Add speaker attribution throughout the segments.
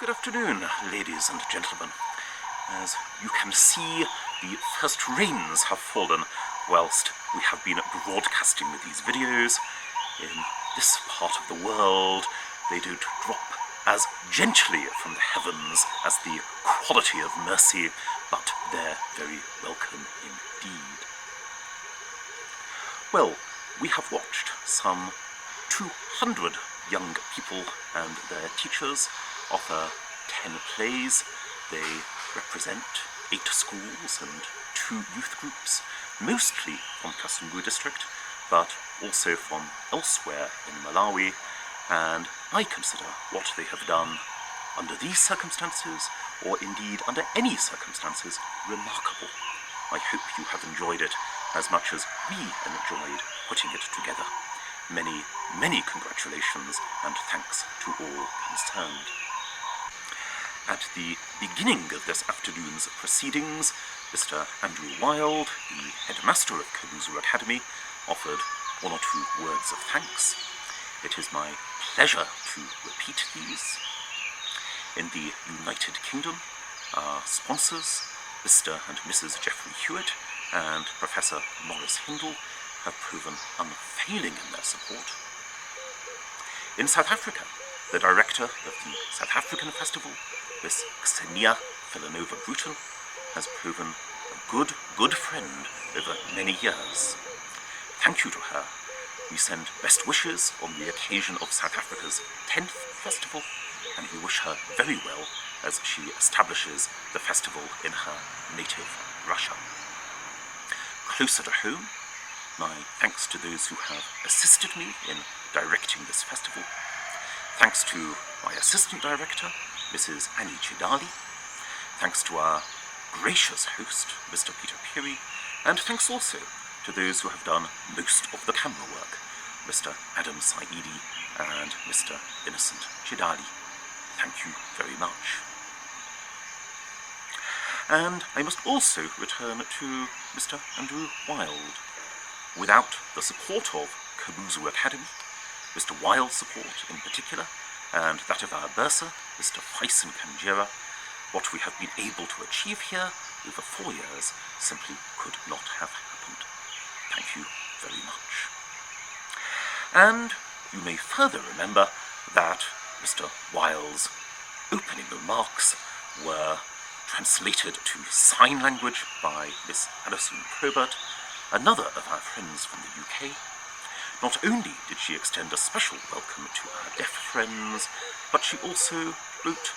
Speaker 1: Good afternoon, ladies and gentlemen. As you can see, the first rains have fallen whilst we have been broadcasting these videos. In this part of the world, they don't drop as gently from the heavens as the quality of mercy, but they're very welcome indeed. Well, we have watched some 200 young people and their teachers offer 10 plays. They represent 8 schools and 2 youth groups, mostly from Kasungu district, but also from elsewhere in Malawi, and I consider what they have done under these circumstances, or indeed under any circumstances, remarkable. I hope you have enjoyed it as much as we enjoyed putting it together. Many, many congratulations and thanks to all concerned. At the beginning of this afternoon's proceedings, Mr. Andrew Wild, the headmaster of Kabuzu Academy, offered 1 or 2 words of thanks. It is my pleasure to repeat these. In the United Kingdom, our sponsors, Mr. and Mrs. Geoffrey Hewitt and Professor Maurice Hindle, have proven unfailing in their support. In South Africa, the director of the South African Festival, Miss Xenia Villanova-Bruton, has proven a good friend over many years. Thank you to her. We send best wishes on the occasion of South Africa's 10th festival, and we wish her very well as she establishes the festival in her native Russia. Closer to home, my thanks to those who have assisted me in directing this festival. Thanks to my assistant director, Mrs. Annie Chidali. Thanks to our gracious host, Mr. Peter Peary. And thanks also to those who have done most of the camera work, Mr. Adam Saidi and Mr. Innocent Chidali. Thank you very much. And I must also return to Mr. Andrew Wild. Without the support of Kabuzu Academy, Mr. Wild's support in particular, and that of our bursar, Mr. Faison Kanjera, what we have been able to achieve here over 4 years simply could not have happened. Thank you very much. And you may further remember that Mr. Wild's opening remarks were translated to sign language by Miss Alison Probert, another of our friends from the UK. Not only did she extend a special welcome to our deaf friends, but she also wrote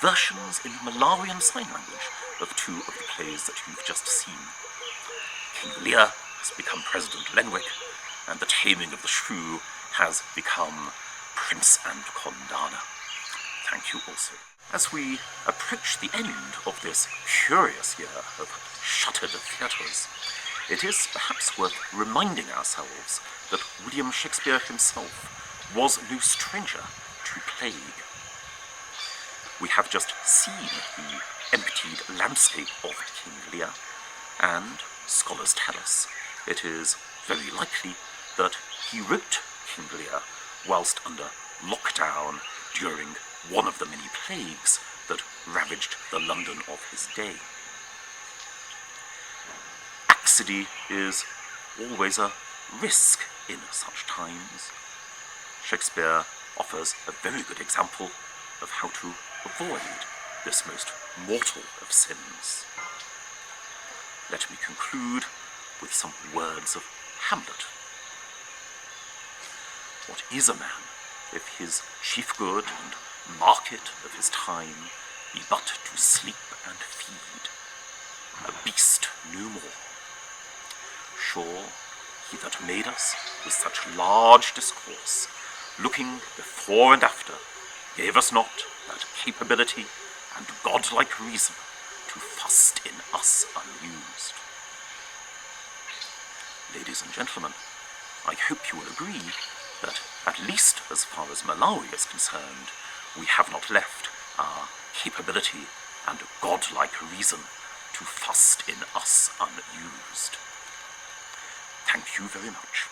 Speaker 1: versions in Malawian Sign Language of 2 of the plays that you've just seen. King Lear has become President Lenwick, and The Taming of the Shrew has become Prince and Condana. Thank you also. As we approach the end of this curious year of shuttered theatres, it is perhaps worth reminding ourselves that William Shakespeare himself was no stranger to plague. We have just seen the emptied landscape of King Lear, and scholars tell us it is very likely that he wrote King Lear whilst under lockdown during one of the many plagues that ravaged the London of his day. Accident is always a risk in such times. Shakespeare offers a very good example of how to avoid this most mortal of sins. Let me conclude with some words of Hamlet. What is a man if his chief good and market of his time be but to sleep and feed? A beast no more. Sure, he that made us with such large discourse, looking before and after, gave us not that capability and godlike reason to fust in us unused. Ladies and gentlemen, I hope you will agree that, at least as far as Malawi is concerned, we have not left our capability and godlike reason to fust in us unused. Thank you very much.